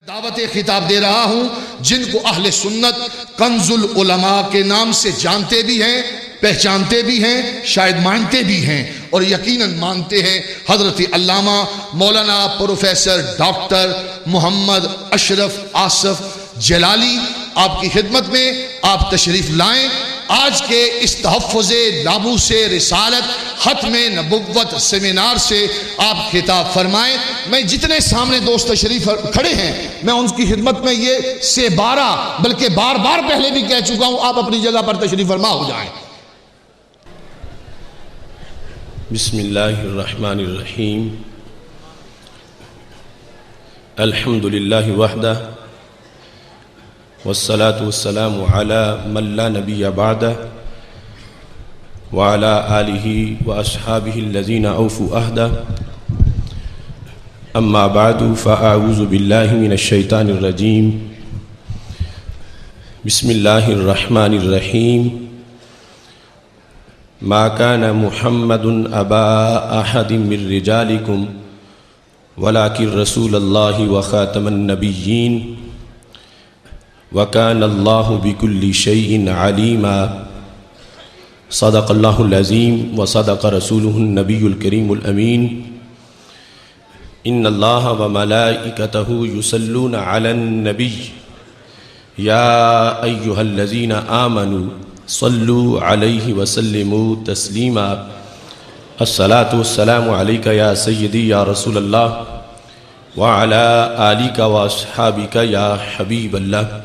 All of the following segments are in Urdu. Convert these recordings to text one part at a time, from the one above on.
دعوت خطاب دے رہا ہوں جن کو اہل سنت کنز العلماء کے نام سے جانتے بھی ہیں، پہچانتے بھی ہیں، شاید مانتے بھی ہیں، اور یقیناً مانتے ہیں حضرت علامہ مولانا پروفیسر ڈاکٹر محمد اشرف آصف جلالی آپ کی خدمت میں آپ تشریف لائیں۔ آج کے اس تحفظ ناموس رسالت ختم نبوت سیمینار سے آپ خطاب فرمائیں۔ میں جتنے سامنے دوست تشریف کھڑے ہیں میں ان کی خدمت میں یہ سے 12 بلکہ بار بار پہلے بھی کہہ چکا ہوں، آپ اپنی جگہ پر تشریف فرما ہو جائیں۔ بسم اللہ الرحمن الرحیم، الحمد للہ وحدہ والصلاة والسلام على من لا نبی بعدہ وعلى آلہ وأصحابہ الذین اوفوا عہدہ، اما بعد فاعوذ باللہ من الشیطان الرجیم، بسم اللہ الرحمن الرحیم، ما كان محمد ابا احد من رجالکم ولكن رسول اللہ وخاتم النبیین وَكَانَ اللَّهُ بِكُلِّ شَيْءٍ عَلِيمًا۔ صدق اللہ العظیم وصدق رسولہ النبی الکریم الامین۔ ان اللہ وملائکتہ یصلون علی النبی یا ایہا الذین آمنوا صلوا علیہ وسلموا تسلیما۔ الصلاة والسلام علیک یا سیدی یا رسول اللہ وعلی آلک واصحابک یا حبیب اللہ۔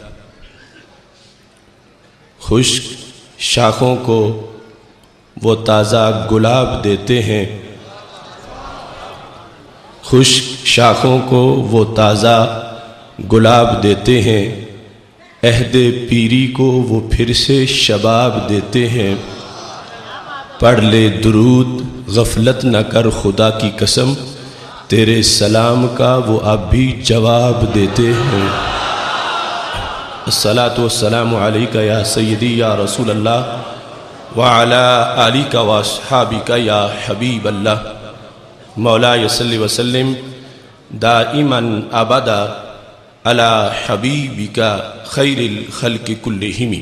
خشک شاخوں کو وہ تازہ گلاب دیتے ہیں، خشک شاخوں کو وہ تازہ گلاب دیتے ہیں، عہد پیری کو وہ پھر سے شباب دیتے ہیں۔ پڑھ لے درود غفلت نہ کر خدا کی قسم، تیرے سلام کا وہ اب بھی جواب دیتے ہیں۔ الصلاة والسلام علیک یا سیدی یا رسول اللہ وعلی آلک واصحابک یا حبیب اللہ۔ مولا صلی وسلم دائما ابدا علی حبیبک خیر الخلق کلہم۔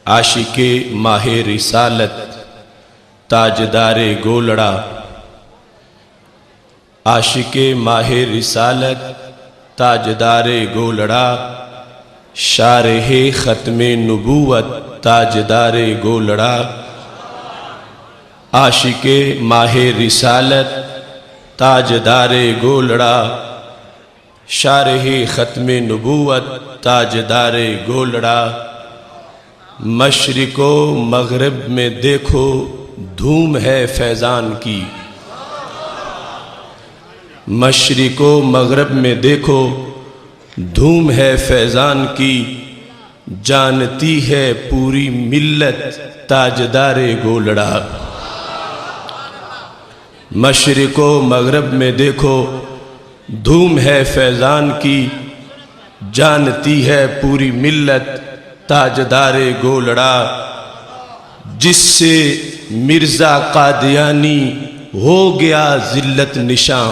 عاشق ماہ رسالت تاجدار گولڑا، عاشق ماہ رسالت تاجدار گولڑا، شارح ختم نبوت تاجدار گولڑا، عاشق ماہ رسالت تاجدار گولڑا، شارح ختم نبوت تاجدار گولڑا۔ مشرق و مغرب میں دیکھو دھوم ہے فیضان کی، مشرق و مغرب میں دیکھو دھوم ہے فیضان کی، جانتی ہے پوری ملت تاجدار گولڑا۔ مشرق و مغرب میں دیکھو دھوم ہے فیضان کی، جانتی ہے پوری ملت تاجدار گولڑا۔ جس سے مرزا قادیانی ہو گیا ذلت نشاں،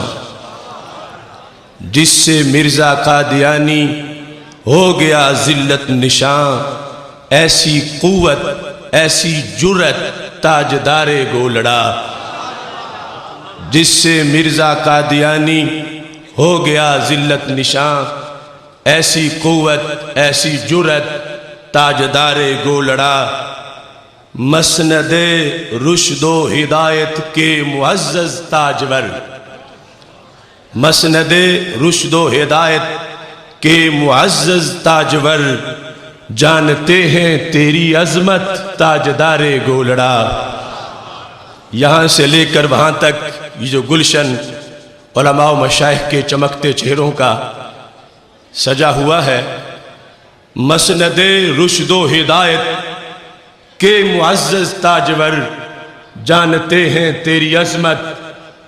جس سے مرزا قادیانی ہو گیا ذلت نشاں، ایسی قوت ایسی جرت تاجدار گولڑا۔ جس سے مرزا قادیانی ہو گیا ذلت نشاں، ایسی قوت ایسی جرت تاجدار گولڑا۔ مسند رشد و ہدایت کے معزز تاجور، مسند رشد و ہدایت کے معزز تاجور، جانتے ہیں تیری عظمت تاجدار گولڑا۔ یہاں سے لے کر وہاں تک یہ جو گلشن علماء و مشائخ کے چمکتے چہروں کا سجا ہوا ہے، مسند رشد و ہدایت کے معزز تاجور، جانتے ہیں تیری عظمت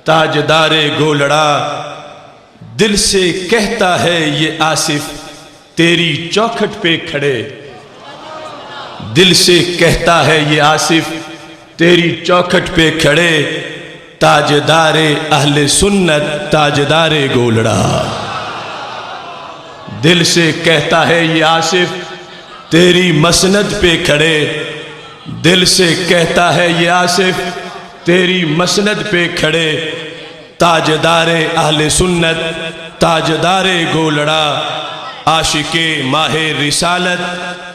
تاجدار گولڑا۔ دل سے کہتا ہے یہ آصف تیری چوکھٹ پہ کھڑے، دل سے کہتا ہے یہ آصف تیری چوکھٹ پہ کھڑے، تاجدار اہل سنت تاجدار گولڑا۔ دل سے کہتا ہے یہ آصف تیری مسند پہ کھڑے، دل سے کہتا ہے یہ آصف تیری مسند پہ کھڑے، تاجدار اہل سنت تاجدار گولڑا، عاشق ماہ رسالت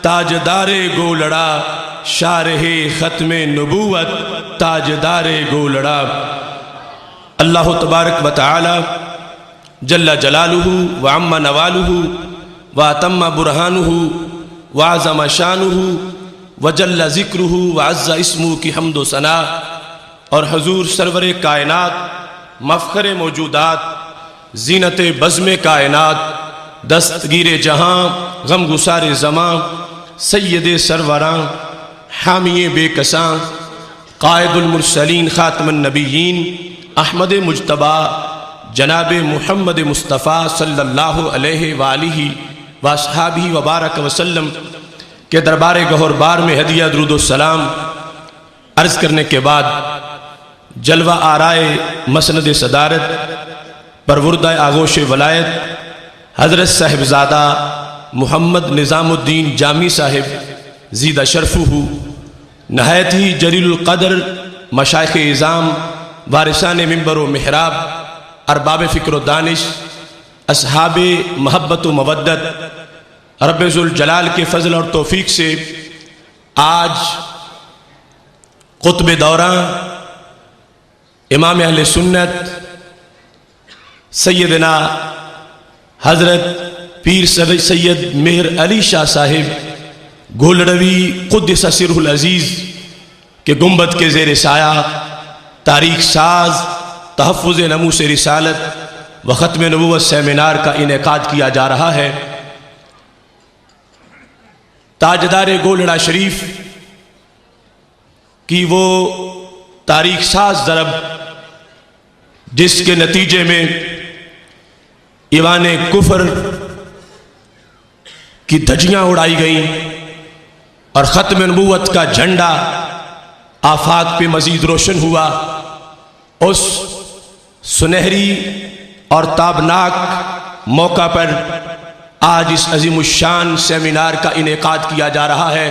تاجدار گولڑا، شارح ختم نبوت تاجدار گولڑا۔ اللہ تبارک و تعالی جل جلالہ وعم نوالہ واتم برہانہ وعظم شانہ وجل ذکرہ وعز اسمہ کی حمد و ثنا، اور حضور سرور کائنات مفخر موجودات زینت بزم کائنات دستگیر جہاں غم گسار زماں سید سروراں حامی بے کساں قائد المرسلین خاتم النبیین احمد مجتبی جناب محمد مصطفیٰ صلی اللہ علیہ وآلہ واصحابہ وبارک وسلم کے دربار گہر بار میں ہدیہ درود و سلام عرض کرنے کے بعد جلوہ آرائے مسند صدارت پروردہ آغوش ولایت حضرت صاحبزادہ محمد نظام الدین جامی صاحب زیدہ شرفہ، نہایت ہی جلیل القدر مشائخ اعظام وارثان منبر و محراب ارباب فکر و دانش اصحاب محبت و مودت، رب ذوالجلال کے فضل اور توفیق سے آج قطب دوراں امام اہل سنت سیدنا حضرت پیر سید مہر علی شاہ صاحب گولڑوی قدس سرہ العزیز کے گنبد کے زیر سایہ تاریخ ساز تحفظ ناموس رسالت و ختم نبوت سیمینار کا انعقاد کیا جا رہا ہے۔ تاجدار گولڑا شریف کی وہ تاریخ ساز ضرب جس کے نتیجے میں ایوان کفر کی دھجیاں اڑائی گئیں اور ختم نبوت کا جھنڈا آفاق پہ مزید روشن ہوا، اس سنہری اور تابناک موقع پر آج اس عظیم الشان سیمینار کا انعقاد کیا جا رہا ہے۔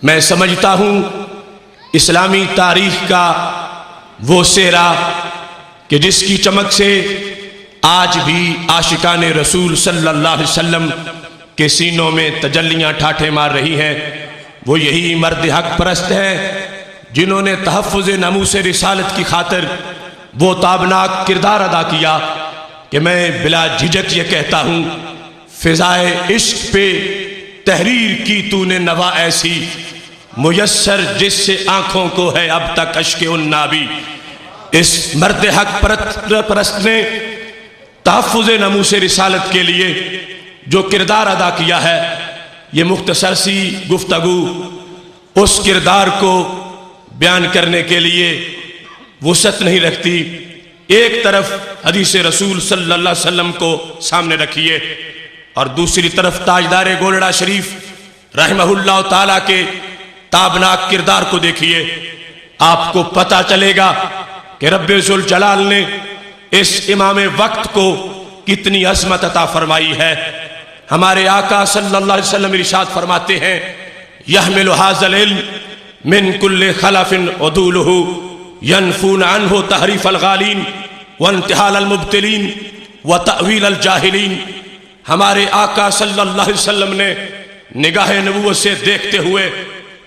میں سمجھتا ہوں اسلامی تاریخ کا وہ سہرا کہ جس کی چمک سے آج بھی عاشقان رسول صلی اللہ علیہ وسلم کے سینوں میں تجلیاں ٹھاٹھے مار رہی ہیں، وہ یہی مرد حق پرست ہیں جنہوں نے تحفظ ناموس رسالت کی خاطر وہ تابناک کردار ادا کیا کہ میں بلا جھجک یہ کہتا ہوں فضائے عشق پہ تحریر کی تو نے نوا ایسی میسر جس سے آنکھوں کو ہے اب تک اشک النابی۔ اس مرد حق پرست نے تحفظ ناموس رسالت کے لیے جو کردار ادا کیا ہے، یہ مختصر سی گفتگو اس کردار کو بیان کرنے کے لیے وسعت نہیں رکھتی۔ ایک طرف حدیث رسول صلی اللہ علیہ وسلم کو سامنے رکھیے اور دوسری طرف تاجدار گولڑا شریف رحمہ اللہ تعالیٰ کے تابناک کردار کو دیکھیے، آپ کو پتہ چلے گا کہ رب ذوالجلال نے اس امام وقت کو کتنی عظمت عطا فرمائی ہے۔ ہمارے آقا صلی اللہ علیہ وسلم ارشاد فرماتے ہیں یحمل ھذا العلم من کل خلف عدولہ ینفون عنہ تحریف الغالین وانتحال المبتلین وتأویل الجاہلین۔ ہمارے آقا صلی اللہ علیہ وسلم نے نگاہ نبوت سے دیکھتے ہوئے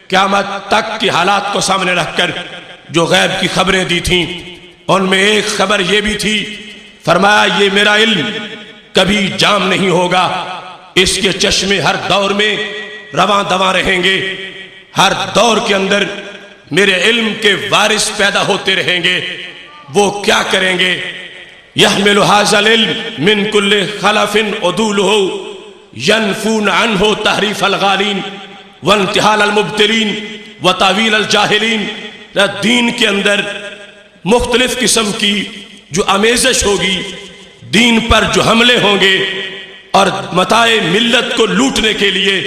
قیامت تک کی حالات کو سامنے رکھ کر جو غیب کی خبریں دی تھیں، ان میں ایک خبر یہ بھی تھی، فرمایا یہ میرا علم کبھی جام نہیں ہوگا، اس کے چشمے ہر دور میں رواں دواں رہیں گے، ہر دور کے اندر میرے علم کے وارث پیدا ہوتے رہیں گے۔ وہ کیا کریں گے؟ یحمل ھذا العلم من کل خلف عدولہ ینفون عنہ تحریف الغالین وانتحال المبتلین وتأویل الجاہلین۔ دین کے اندر مختلف قسم کی جو آمیزش ہوگی، دین پر جو حملے ہوں گے اور متاع ملت کو لوٹنے کے لیے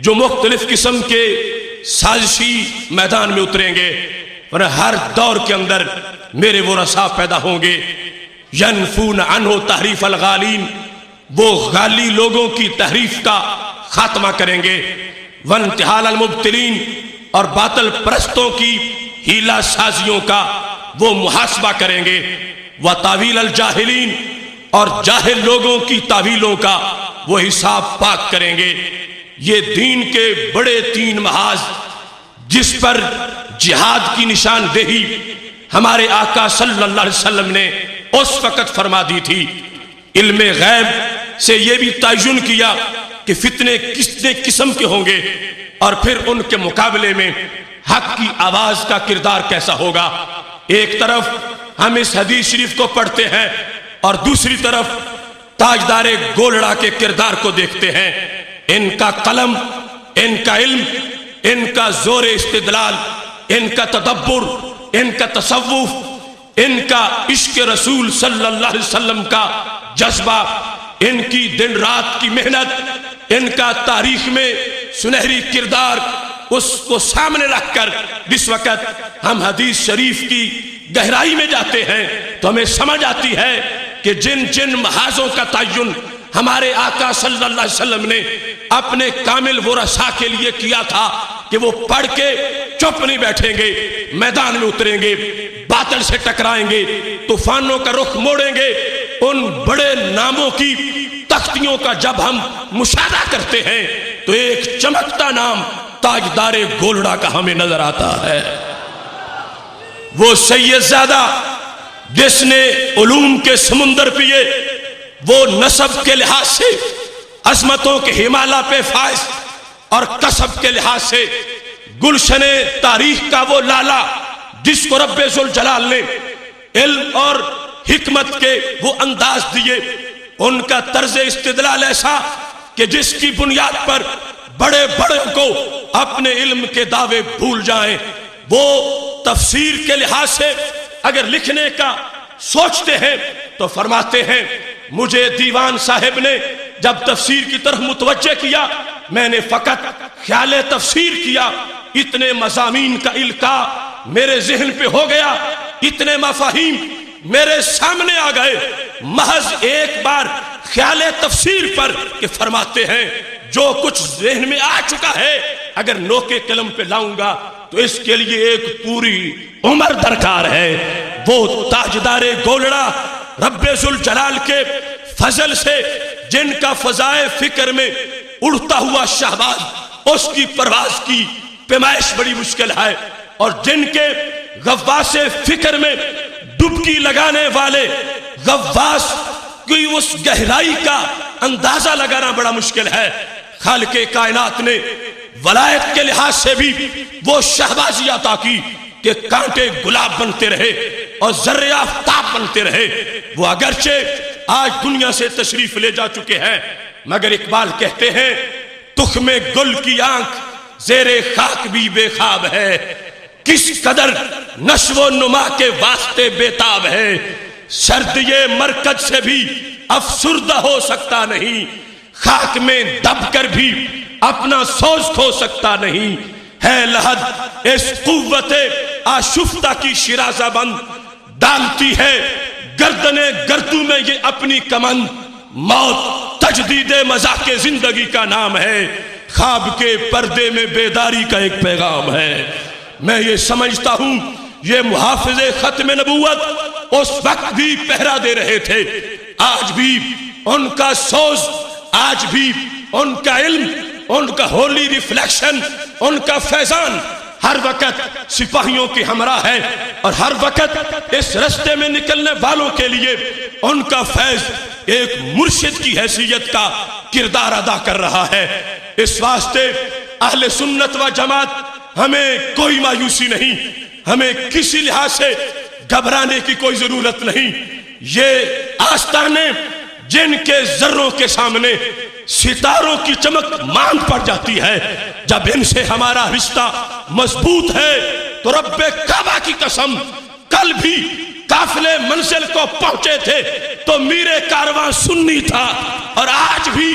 جو مختلف قسم کے سازشی میدان میں اتریں گے، اور ہر دور کے اندر میرے وہ رسا پیدا ہوں گے ینفون عنہ تحریف الغالین، وہ غالی لوگوں کی تحریف کا خاتمہ کریں گے، وانتحال المبتلین، اور باطل پرستوں کی ہیلا سازیوں کا وہ محاسبہ کریں گے، وتاویل الجاہلین، اور جاہل لوگوں کی تعویلوں کا وہ حساب پاک کریں گے۔ یہ دین کے بڑے تین محاذ جس پر جہاد کی نشاندہی ہمارے آقا صلی اللہ علیہ وسلم نے اس وقت فرما دی تھی۔ علم غیب سے یہ بھی تعین کیا کہ فتنے کتنے قسم کے ہوں گے، اور پھر ان کے مقابلے میں حق کی آواز کا کردار کیسا ہوگا۔ ایک طرف ہم اس حدیث شریف کو پڑھتے ہیں اور دوسری طرف تاجدار گولڑا کے کردار کو دیکھتے ہیں۔ ان کا قلم، ان کا علم، ان کا زور استدلال، ان کا تدبر، ان کا تصوف، ان کا عشق رسول صلی اللہ علیہ وسلم کا جذبہ، ان کی دن رات کی محنت، ان کا تاریخ میں سنہری کردار، اس کو سامنے رکھ کر جس وقت ہم حدیث شریف کی گہرائی میں جاتے ہیں تو ہمیں سمجھ آتی ہے کہ جن جن محاذوں کا تعین ہمارے آقا صلی اللہ علیہ وسلم نے اپنے کامل ورثاء کے لیے کیا تھا کہ وہ پڑھ کے چپ نہیں بیٹھیں گے، میدان میں اتریں گے، باطل سے ٹکرائیں گے، طوفانوں کا رخ موڑیں گے، ان بڑے ناموں کی تختیوں کا جب ہم مشاہدہ کرتے ہیں تو ایک چمکتا نام تاجدار گولڑا کا ہمیں نظر آتا ہے۔ وہ سید زادہ جس نے علوم کے سمندر پیے، وہ نسب کے لحاظ سے عظمتوں کے ہمالیہ پہ فائز، اور کسب کے لحاظ سے گلشن تاریخ کا وہ لالا جس کو رب ذوالجلال نے علم اور حکمت کے وہ انداز دیے، ان کا طرز استدلال ایسا کہ جس کی بنیاد پر بڑے بڑے کو اپنے علم کے دعوے بھول جائیں۔ وہ تفسیر کے لحاظ سے اگر لکھنے کا سوچتے ہیں تو فرماتے ہیں مجھے دیوان صاحب نے جب تفسیر کی طرف متوجہ کیا، میں نے فقط خیال تفسیر کیا، اتنے مضامین کا القاء میرے ذہن پہ ہو گیا، اتنے مفاہیم میرے سامنے آ گئے محض ایک بار خیال تفسیر پر، کہ فرماتے ہیں جو کچھ ذہن میں آ چکا ہے اگر نوکے قلم پہ لاؤں گا تو اس کے لیے ایک پوری عمر درکار ہے۔ وہ تاجدار گولڑا رب ذوالجلال کے فضل سے جن کا فضائے فکر میں اڑتا ہوا شہباز، اس کی پرواز کی پیمائش بڑی مشکل ہے، اور جن کے غواص فکر میں ڈبکی لگانے والے غواص کی اس گہرائی کا اندازہ لگانا بڑا مشکل ہے۔ خالق کائنات نے ولایت کے لحاظ سے بھی وہ شہبازی عطا کی کہ کانٹے گلاب بنتے رہے اور ذرے آفتاب بنتے رہے۔ وہ اگرچہ آج دنیا سے تشریف لے جا چکے ہیں، مگر اقبال کہتے ہیں تخم گل کی آنکھ زیر خاک بھی بے خواب ہے، کس قدر نشو و نما کے واسطے بےتاب ہے، سرد یہ مرکز سے بھی افسردہ ہو سکتا نہیں، خاک میں دب کر بھی اپنا سوز کھو سکتا نہیں، ہے لحد اس قوت آشفتہ کی شرازہ بند، ڈالتی ہے گردنے گردوں میں یہ اپنی کمند، موت تجدید مذاق زندگی کا نام ہے، خواب کے پردے میں بیداری کا ایک پیغام ہے۔ میں یہ سمجھتا ہوں یہ محافظ ختم نبوت اس وقت بھی پہرا دے رہے تھے، آج بھی ان کا سوز، آج بھی ان کا علم، ان کا ہولی ریفلیکشن، ان کا فیضان ہر وقت سپاہیوں کے ہمراہ ہے، اور ہر وقت اس رستے میں نکلنے والوں کے لیے ان کا فیض ایک مرشد کی حیثیت کا کردار ادا کر رہا ہے۔ اس واسطے اہل سنت و جماعت ہمیں کوئی مایوسی نہیں، ہمیں کسی لحاظ سے گھبرانے کی کوئی ضرورت نہیں۔ یہ آستانے جن کے ذروں کے سامنے ستاروں کی چمک ماند پڑ جاتی ہے، جب ان سے ہمارا رشتہ مضبوط ہے تو رب کعبہ کی قسم کل بھی قافلے منزل کو پہنچے تھے تو میرے کارواں سنی تھا، اور آج بھی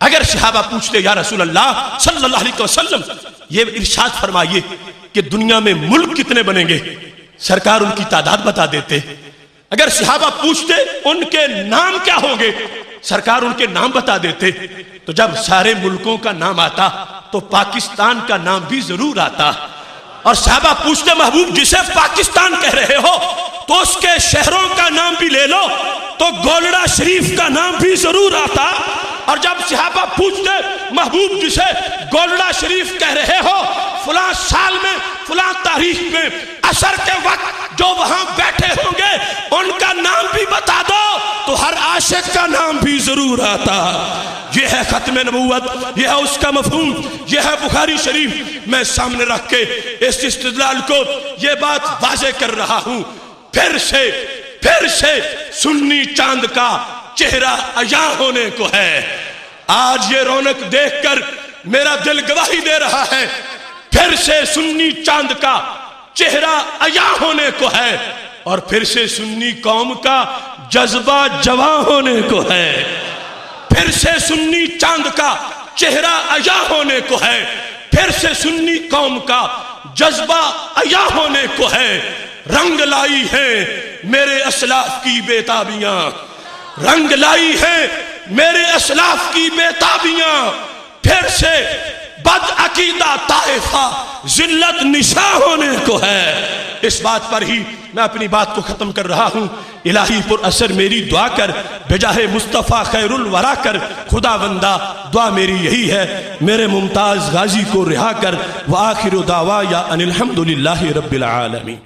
اگر صحابہ پوچھتے یا رسول اللہ صلی اللہ علیہ وسلم یہ ارشاد فرمائیے کہ دنیا میں ملک کتنے بنیں گے، سرکار ان کی تعداد بتا دیتے۔ اگر صحابہ پوچھتے ان کے نام کیا ہوں گے، سرکار ان کے نام بتا دیتے۔ تو جب سارے ملکوں کا نام آتا تو پاکستان کا نام بھی ضرور آتا، اور صحابہ پوچھتے محبوب جسے پاکستان کہہ رہے ہو تو اس کے شہروں کا نام بھی لے لو، تو گولڑا شریف کا نام بھی ضرور آتا۔ اور جب صحابہ پوچھتے محبوب جسے گولڑا شریف کہہ رہے ہو فلاں سال میں فلاں تاریخ میں عصر کے وقت جو وہاں بیٹھے ہوں گے ان کا نام بھی بتا دو، تو ہر عاشق کا نام بھی ضرور آتا۔ یہ ہے ختم نبوت، یہ ہے اس کا مفہوم، یہ ہے بخاری شریف۔ میں سامنے رکھ کے اس استدلال کو یہ بات واضح کر رہا ہوں، پھر سے سنی چاند کا چہرہ عیاں ہونے کو ہے۔ آج یہ رونق دیکھ کر میرا دل گواہی دے رہا ہے، پھر سے سنی چاند کا چہرہ عیاں ہونے کو ہے، اور پھر سے سنی قوم کا جذبہ جواں ہونے کو ہے۔ پھر سے سنی چاند کا چہرہ عیاں ہونے کو ہے، پھر سے سنی قوم کا جذبہ عیاں ہونے کو ہے۔ رنگ لائی ہیں میرے اسلاف کی بیتابیاں، رنگ لائی ہیں میرے اسلاف کی بیتابیاں، پھر سے بد عقیدہ طائفہ ذلت نشاں ہونے کو ہے۔ اس بات پر ہی میں اپنی بات کو ختم کر رہا ہوں۔ الہی پر اثر میری دعا کر، بجاہ مصطفیٰ خیر الورا کر، خدا بندہ دعا میری یہی ہے، میرے ممتاز غازی کو رہا کر۔ وآخر دعوایا ان الحمدللہ رب العالمین۔